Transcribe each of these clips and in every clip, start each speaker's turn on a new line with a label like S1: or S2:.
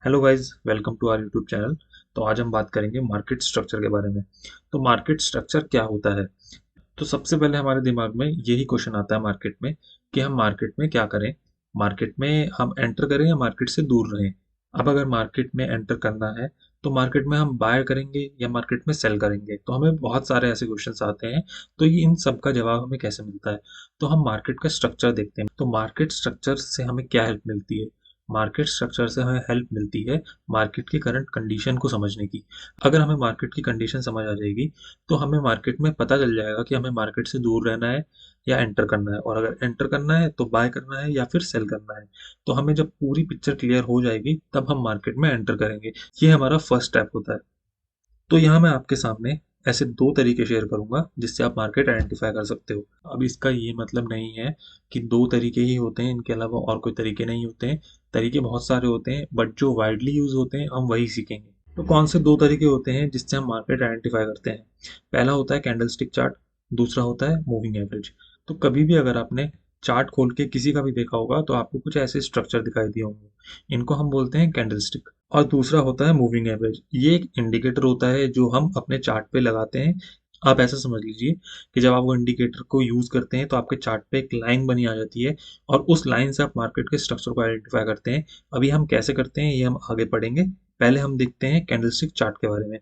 S1: Hello guys, welcome to our YouTube channel. तो आज हम बात करेंगे मार्केट स्ट्रक्चर के बारे में। तो मार्केट स्ट्रक्चर क्या होता है? तो सबसे पहले हमारे दिमाग में यही क्वेश्चन आता है मार्केट में कि हम मार्केट में क्या करें। मार्केट में हम एंटर करें या मार्केट से दूर रहें। अब अगर मार्केट में एंटर करना है तो मार्केट में हम बाय करेंगे या मार्केट में सेल करेंगे, तो हमें बहुत सारे ऐसे क्वेश्चंस आते हैं। तो ये इन सब का जवाब हमें कैसे मिलता है? तो हम मार्केट का स्ट्रक्चर देखते हैं। तो मार्केट स्ट्रक्चर से हमें क्या हेल्प मिलती है? मार्केट स्ट्रक्चर से हमें हेल्प मिलती है मार्केट की करंट कंडीशन को समझने की। अगर हमें मार्केट की कंडीशन समझ आ जाएगी तो हमें मार्केट में पता चल जाएगा कि हमें मार्केट से दूर रहना है या एंटर करना है, और अगर एंटर करना है तो बाय करना है या फिर सेल करना है। तो हमें जब पूरी पिक्चर क्लियर हो जाएगी तब हम मार्केट में एंटर करेंगे। ये हमारा फर्स्ट स्टेप होता है। तो यहाँ मैं आपके सामने ऐसे दो तरीके शेयर करूंगा जिससे आप मार्केट आइडेंटिफाई कर सकते हो। अब इसका ये मतलब नहीं है कि दो तरीके ही होते हैं, इनके अलावा और कोई तरीके नहीं होते हैं। तरीके बहुत सारे होते हैं, बट जो वाइडली यूज होते हैं हम वही सीखेंगे। तो कौन से दो तरीके होते हैं जिससे हम मार्केट आइडेंटिफाई करते हैं? पहला होता है कैंडलस्टिक चार्ट, दूसरा होता है मूविंग एवरेज। तो कभी भी अगर आपने चार्ट खोल के किसी का भी देखा होगा तो आपको कुछ ऐसे स्ट्रक्चर दिखाई दिए होंगे। इनको हम बोलते हैं कैंडलस्टिक। और दूसरा होता है मूविंग एवरेज। ये एक इंडिकेटर होता है जो हम अपने चार्ट पे लगाते हैं। आप ऐसा समझ लीजिए कि जब आप वो इंडिकेटर को यूज करते हैं तो आपके चार्ट पे एक लाइन बनी आ जाती है, और उस लाइन से आप मार्केट के स्ट्रक्चर को आइडेंटिफाई करते हैं। अभी हम कैसे करते हैं ये हम आगे पढ़ेंगे। पहले हम देखते हैं कैंडलस्टिक चार्ट के बारे में।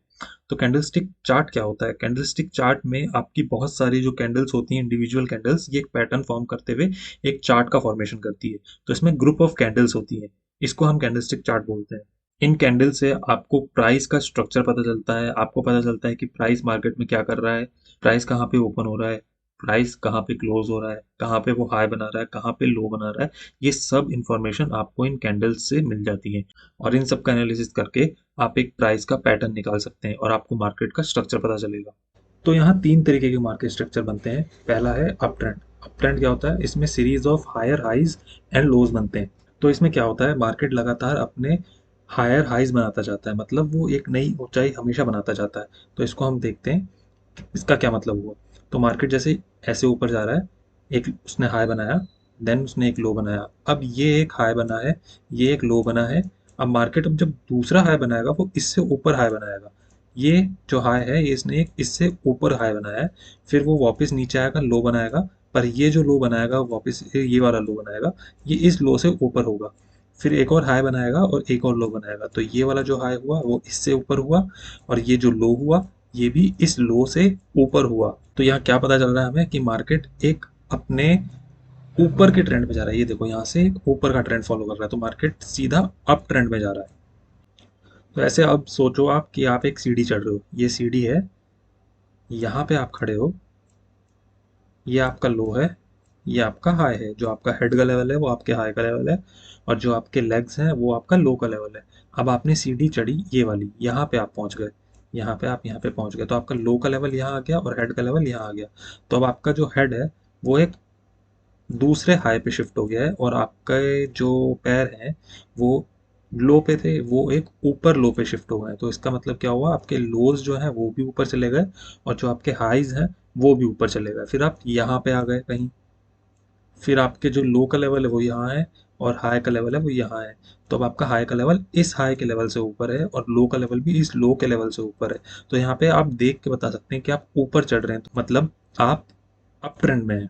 S1: तो कैंडलस्टिक चार्ट क्या होता है? कैंडलस्टिक चार्ट में आपकी बहुत सारी जो कैंडल्स होती हैं, इंडिविजुअल कैंडल्स, ये एक पैटर्न फॉर्म करते हुए एक चार्ट का फॉर्मेशन करती है। तो इसमें ग्रुप ऑफ कैंडल्स होती है। इसको हम कैंडलस्टिक चार्ट बोलते हैं। इन कैंडल से आपको प्राइस का स्ट्रक्चर पता चलता है। आपको पता चलता है कि प्राइस मार्केट में क्या कर रहा है, प्राइस कहाँ पे ओपन हो रहा है, प्राइस कहाँ पे क्लोज हो रहा है, कहाँ पे वो हाई बना रहा है, कहाँ पे लो बना रहा है। ये सब इंफॉर्मेशन आपको इन कैंडल्स से मिल जाती है, और इन सब का एनालिसिस करके आप एक प्राइस का पैटर्न निकाल सकते हैं और आपको मार्केट का स्ट्रक्चर पता चलेगा। तो यहाँ तीन तरीके के मार्केट स्ट्रक्चर बनते हैं। पहला है अप ट्रेंड। अप ट्रेंड क्या होता है? इसमें series of higher highs and lows बनते हैं। तो इसमें क्या होता है, मार्केट लगातार अपने हायर हाइज बनाता जाता है, मतलब वो एक नई ऊंचाई हमेशा बनाता जाता है। तो इसको हम देखते हैं इसका क्या मतलब हुआ। तो मार्केट जैसे ऐसे ऊपर जा रहा है, एक उसने हाई बनाया, देन उसने एक लो बनाया, अब ये एक हाई बना है, ये एक लो बना है। अब मार्केट अब जब दूसरा हाई बनाएगा वो इससे ऊपर हाई बनाएगा। ये जो हाई है ये इसने एक इससे ऊपर हाई बनाया है। फिर वो वापस नीचे आएगा, लो बनाएगा। पर ये जो लो बनाएगा वापस ये वाला लो बनाएगा, ये इस लो से ऊपर होगा। फिर एक और हाई बनाएगा और एक और लो बनाएगा, तो ये वाला जो हाई हुआ वो इससे ऊपर हुआ, और ये जो लो हुआ ये भी इस लो से ऊपर हुआ। तो यहाँ क्या पता चल रहा है हमें कि मार्केट एक अपने ऊपर के ट्रेंड में जा रहा है। ये देखो यहाँ से एक ऊपर का ट्रेंड फॉलो कर रहा है, तो मार्केट सीधा अप ट्रेंड में जा रहा है। तो ऐसे अब सोचो आप कि आप एक सीढ़ी चढ़ रहे हो, ये सीढ़ी है, यहाँ पे आप खड़े हो, ये आपका लो है, ये आपका हाई है। जो आपका हेड का लेवल है वो आपके हाई का लेवल है, और जो आपके लेग्स हैं वो आपका लो का लेवल है। अब आपने सीढ़ी चढ़ी ये वाली, यहाँ पे आप पहुंच गए, यहाँ पे आप यहाँ पे पहुंच गए, तो आपका लो का लेवल यहाँ आ गया और हेड का लेवल यहाँ आ गया। तो अब आपका जो हेड है वो एक दूसरे हाई पे शिफ्ट हो गया है, और आपके जो पैर हैं वो लो पे थे, वो एक ऊपर लो पे शिफ्ट हो गए हैं। तो इसका मतलब क्या हुआ, आपके लोज जो हैं वो भी ऊपर चले गए, और जो आपके हाइज हैं वो भी ऊपर चले गए। फिर आप यहाँ पे आ गए कहीं, फिर आपके जो लो का लेवल है वो यहाँ है, और हाई का लेवल है वो यहाँ है। तो अब आपका हाई का लेवल इस हाई के लेवल से ऊपर है, और लो का लेवल भी इस लो के लेवल से ऊपर है। तो यहाँ पे आप देख के बता सकते हैं कि आप ऊपर चढ़ रहे हैं, तो मतलब आप अप ट्रेंड में हैं।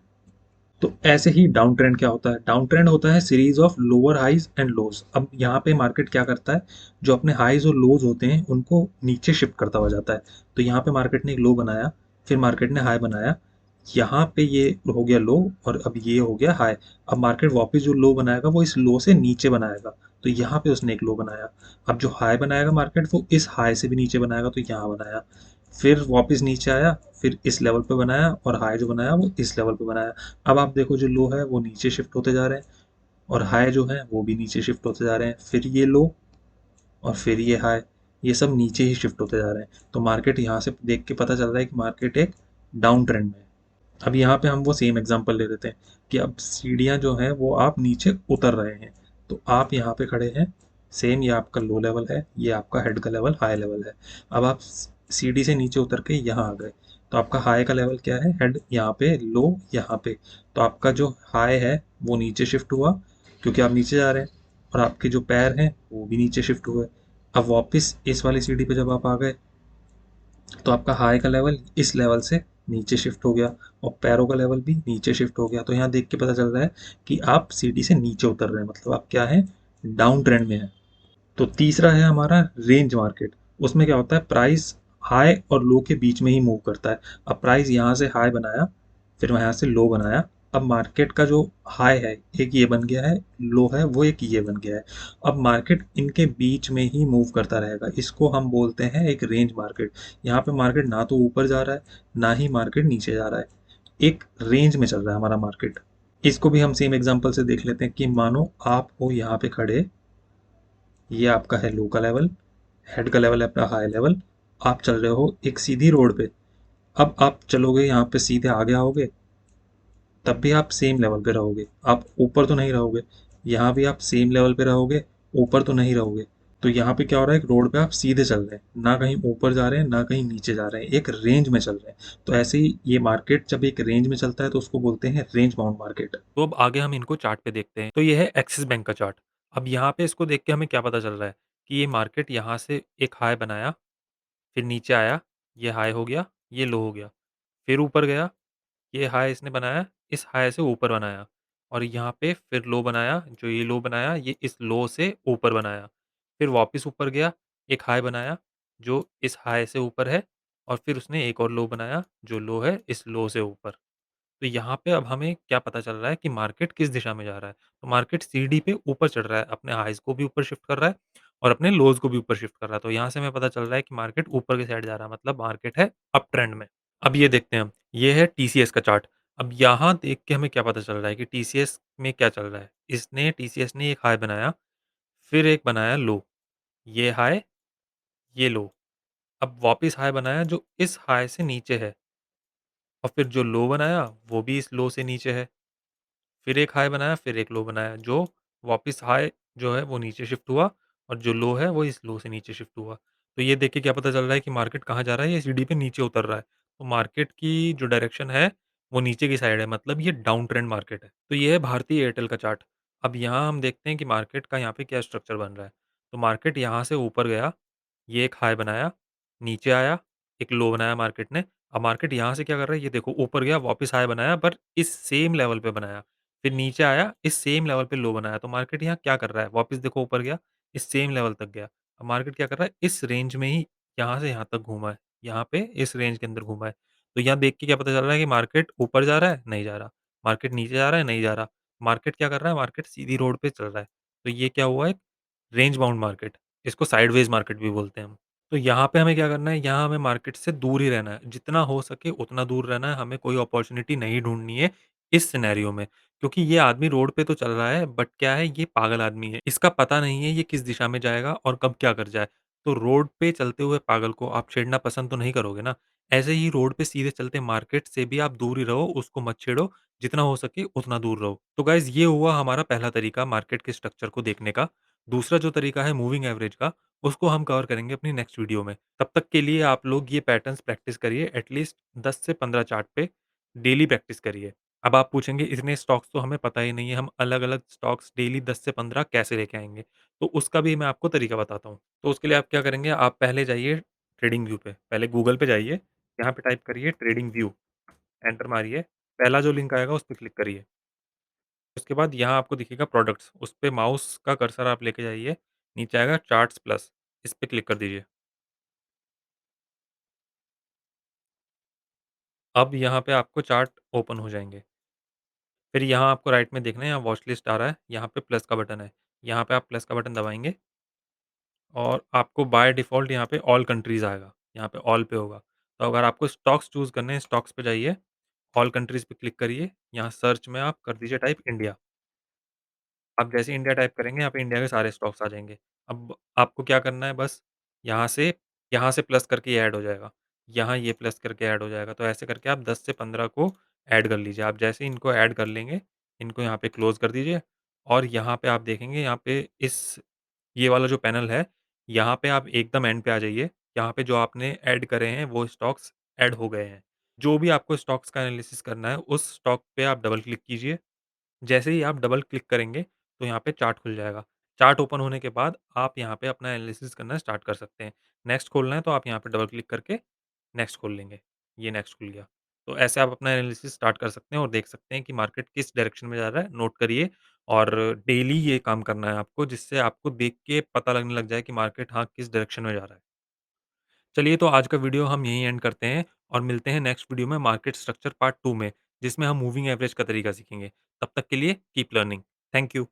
S1: तो ऐसे ही डाउन ट्रेंड क्या होता है? डाउन ट्रेंड होता है series of lower highs and lows. अब यहाँ पे मार्केट क्या करता है, जो अपने हाइज और लोज होते हैं उनको नीचे शिफ्ट करता हुआ जाता है। तो यहाँ पे मार्केट ने एक लो बनाया, फिर मार्केट ने हाई बनाया, यहाँ पे ये हो गया लो, और अब ये हो गया हाई। अब मार्केट वापस जो लो बनाएगा वो इस लो से नीचे बनाएगा, तो यहाँ पे उसने एक लो बनाया। अब जो हाई बनाएगा मार्केट वो इस हाई से भी नीचे बनाएगा, तो यहाँ बनाया। फिर वापस नीचे आया, फिर इस लेवल पे बनाया, और हाई जो बनाया वो इस लेवल पे बनाया। अब आप देखो जो लो है वो नीचे शिफ्ट होते जा रहे हैं, और हाई जो है वो भी नीचे शिफ्ट होते जा रहे हैं। फिर ये लो और फिर ये हाई, ये सब नीचे ही शिफ्ट होते जा रहे हैं। तो मार्केट यहाँ से देख के पता चल रहा है कि मार्केट एक डाउन ट्रेंड में है। अब यहाँ पे हम वो सेम एग्जांपल ले लेते हैं कि अब सीढ़ियाँ जो हैं वो आप नीचे उतर रहे हैं। तो आप यहाँ पे खड़े हैं, सेम ये आपका लो लेवल है, ये आपका हेड का लेवल हाई लेवल है। अब आप सीढ़ी से नीचे उतर के यहाँ आ गए, तो आपका हाई का लेवल क्या है? हेड यहाँ पे, लो यहाँ पे। तो आपका जो हाई है वो नीचे शिफ्ट हुआ क्योंकि आप नीचे जा रहे हैं। और आपके जो पैर हैं वो भी नीचे शिफ्ट हुए। अब वापस इस वाली सीढ़ी पे जब आप आ गए तो आपका हाई का लेवल इस लेवल से नीचे शिफ्ट हो गया और पैरों का लेवल भी नीचे शिफ्ट हो गया। तो यहाँ देख के पता चल रहा है कि आप सीढ़ी से नीचे उतर रहे हैं, मतलब आप क्या है, डाउन ट्रेंड में है। तो तीसरा है हमारा रेंज मार्केट। उसमें क्या होता है, प्राइस हाई और लो के बीच में ही मूव करता है। अब प्राइस यहाँ से हाई बनाया, फिर यहाँ से लो बनाया। अब मार्केट का जो हाई है एक ये बन गया है, लो है वो एक ये बन गया है। अब मार्केट इनके बीच में ही मूव करता रहेगा, इसको हम बोलते हैं एक रेंज मार्केट। यहाँ पे मार्केट ना तो ऊपर जा रहा है ना ही मार्केट नीचे जा रहा है, एक रेंज में चल रहा है हमारा मार्केट। इसको भी हम सेम एग्जांपल से देख लेते हैं कि मानो आप हो यहाँ पे खड़े, ये आपका है लो का लेवल, हेड का लेवल है अपना हाई लेवल। आप चल रहे हो एक सीधी रोड पे। अब आप चलोगे यहाँ पे सीधे आगे आओगे, तब भी आप सेम लेवल पे रहोगे, आप ऊपर तो नहीं रहोगे। यहाँ भी आप सेम लेवल पे रहोगे, ऊपर तो नहीं रहोगे। तो यहाँ पे क्या हो रहा है, एक रोड पे आप सीधे चल रहे हैं, ना कहीं ऊपर जा रहे हैं ना कहीं नीचे जा रहे हैं, एक रेंज में चल रहे हैं। तो ऐसे ही ये मार्केट जब एक रेंज में चलता है तो उसको बोलते हैं रेंज बाउंड मार्केट।
S2: तो अब आगे हम इनको चार्ट पे देखते हैं। तो ये है एक्सिस बैंक का चार्ट। अब यहाँ पे इसको देख के हमें क्या पता चल रहा है कि ये मार्केट यहाँ से एक हाई बनाया, फिर नीचे आया, ये हाई हो गया, ये लो हो गया, फिर ऊपर गया, ये हाई इसने बनाया, इस हाई से ऊपर बनाया और यहाँ पे फिर लो बनाया, जो ये लो बनाया, ये इस लो से ऊपर बनाया। फिर वापस ऊपर गया, एक हाई बनाया, जो इस हाई से ऊपर है और फिर उसने एक और लो बनाया, जो लो है इस लो से ऊपर। तो यहाँ पे अब हमें क्या पता चल रहा है कि मार्केट किस दिशा में जा रहा है। तो मार्केट सीढ़ी पे ऊपर चढ़ रहा है, अपने हाईज़ को भी ऊपर शिफ्ट कर रहा है और अपने लोज़ को भी ऊपर शिफ्ट कर रहा है। तो यहाँ से हमें पता चल रहा है कि मार्केट ऊपर की साइड जा रहा है, मतलब मार्केट है अप ट्रेंड में। अब ये देखते हैं हम, ये है टीसीएस का चार्ट। अब यहाँ देख के हमें क्या पता चल रहा है कि टीसीएस में क्या चल रहा है। इसने टीसीएस ने एक हाई बनाया, फिर एक बनाया लो, ये हाई, ये लो। अब वापस हाई बनाया जो इस हाई से नीचे है और फिर जो लो बनाया वो भी इस लो से नीचे है। फिर एक हाई बनाया, फिर एक लो बनाया, जो वापस हाई जो है वो नीचे शिफ्ट हुआ और जो लो है वो इस लो से नीचे शिफ्ट हुआ। तो ये देख के क्या पता चल रहा है कि मार्केट कहाँ जा रहा है, ये सीढ़ी पे नीचे उतर रहा है। तो मार्केट की जो डायरेक्शन है, वो नीचे की साइड है, मतलब ये डाउन ट्रेंड मार्केट है। तो ये है भारतीय एयरटेल का चार्ट। अब यहाँ हम देखते हैं कि मार्केट का यहाँ पे क्या स्ट्रक्चर बन रहा है। तो मार्केट यहाँ से ऊपर गया, ये एक हाई बनाया, नीचे आया, एक लो बनाया मार्केट ने। अब मार्केट यहाँ से क्या कर रहा है, ये देखो ऊपर गया, वापस हाई बनाया पर इस सेम लेवल पे बनाया। फिर नीचे आया, इस सेम लेवल पे लो बनाया, तो मार्केट यहाँ क्या कर रहा है, वापस देखो ऊपर गया, इस सेम लेवल तक गया। अब मार्केट क्या कर रहा है, इस रेंज में ही यहाँ से यहाँ तक घूमा है, यहाँ पे इस रेंज के अंदर घूमा है। तो यहाँ देख के क्या पता चल रहा है कि मार्केट ऊपर जा रहा है, नहीं जा रहा। मार्केट नीचे जा रहा है, नहीं जा रहा। मार्केट क्या कर रहा है, मार्केट सीधी रोड पे चल रहा है। तो ये क्या हुआ, एक रेंज बाउंड मार्केट, इसको साइडवेज मार्केट भी बोलते हैं हम। तो यहाँ पे हमें क्या करना है, यहाँ हमें मार्केट से दूर ही रहना है। जितना हो सके उतना दूर रहना है, हमें कोई अपॉर्च्युनिटी नहीं ढूँढनी है इस सिनेरियो में। क्योंकि ये आदमी रोड पे तो चल रहा है, बट क्या है, ये पागल आदमी है। इसका पता नहीं है ये किस दिशा में जाएगा और कब क्या कर जाए। तो रोड पे चलते हुए पागल को आप छेड़ना पसंद तो नहीं करोगे ना। ऐसे ही रोड पे सीधे चलते मार्केट से भी आप दूर ही रहो, उसको मत छेड़ो, जितना हो सके उतना दूर रहो। तो गाइज़ ये हुआ हमारा पहला तरीका मार्केट के स्ट्रक्चर को देखने का। दूसरा जो तरीका है मूविंग एवरेज का, उसको हम कवर करेंगे अपनी नेक्स्ट वीडियो में। तब तक के लिए आप लोग ये पैटर्न्स प्रैक्टिस करिए, एटलीस्ट 10 से 15 चार्ट पे डेली प्रैक्टिस करिए। अब आप पूछेंगे इतने स्टॉक्स तो हमें पता ही नहीं है, हम अलग-अलग स्टॉक्स डेली 10 से 15 कैसे लेके आएँगे? तो उसका भी मैं आपको तरीका बताता हूँ। तो उसके लिए आप क्या करेंगे, आप पहले जाइए ट्रेडिंग व्यू पे, पहले गूगल पे जाइए, यहाँ पे टाइप करिए ट्रेडिंग व्यू, एंटर मारिए, पहला जो लिंक आएगा उस पे क्लिक करिए। उसके बाद यहाँ आपको दिखेगा प्रोडक्ट्स, उस पे माउस का कर्सर आप लेके जाइए, नीचे आएगा चार्ट्स प्लस, इस पे क्लिक कर दीजिए। अब यहाँ पे आपको चार्ट ओपन हो जाएँगे। फिर यहाँ आपको राइट में देखना है, यहाँ वॉच लिस्ट आ रहा है, यहाँ पे प्लस का बटन है। यहाँ पे आप प्लस का बटन दबाएँगे और आपको बाय डिफ़ॉल्ट यहाँ पे ऑल कंट्रीज़ आएगा, यहाँ पे ऑल पे होगा। तो अगर आपको स्टॉक्स चूज़ करने हैं, स्टॉक्स पे जाइए, ऑल कंट्रीज़ पे क्लिक करिए, यहाँ सर्च में आप कर दीजिए टाइप इंडिया। आप जैसे ही इंडिया टाइप करेंगे, यहाँ पे इंडिया के सारे स्टॉक्स आ जाएँगे। अब आपको क्या करना है, बस यहाँ से यहाँ से प्लस करके ये ऐड हो जाएगा। यहाँ ये प्लस करके ऐड हो जाएगा। तो ऐसे करके आप 10 से 15 को ऐड कर लीजिए। आप जैसे ही इनको ऐड कर लेंगे, इनको यहाँ पे क्लोज़ कर दीजिए और यहाँ पे आप देखेंगे, यहाँ पे इस ये वाला जो पैनल है, यहाँ पे आप एकदम एंड पे आ जाइए। यहाँ पे जो आपने ऐड करे हैं, वो स्टॉक्स ऐड हो गए हैं। जो भी आपको स्टॉक्स का एनालिसिस करना है, उस स्टॉक पे आप डबल क्लिक कीजिए। जैसे ही आप डबल क्लिक करेंगे, तो यहाँ पे चार्ट खुल जाएगा। चार्ट ओपन होने के बाद आप यहाँ पे अपना एनालिसिस करना स्टार्ट कर सकते हैं। नेक्स्ट खोलना है तो आप यहाँ पे डबल क्लिक करके नेक्स्ट खोल लेंगे। ये नेक्स्ट खुल गया। तो ऐसे आप अपना एनालिसिस स्टार्ट कर सकते हैं और देख सकते हैं कि मार्केट किस डायरेक्शन में जा रहा है, नोट करिए और डेली ये काम करना है आपको जिससे आपको देख के पता लगने लग जाए कि मार्केट हाँ, किस डायरेक्शन में जा रहा है। चलिए तो आज का वीडियो हम यहीं एंड करते हैं और मिलते हैं नेक्स्ट वीडियो में मार्केट स्ट्रक्चर पार्ट 2 में, जिसमें हम मूविंग एवरेज का तरीका सीखेंगे। तब तक के लिए कीप लर्निंग। Thank you.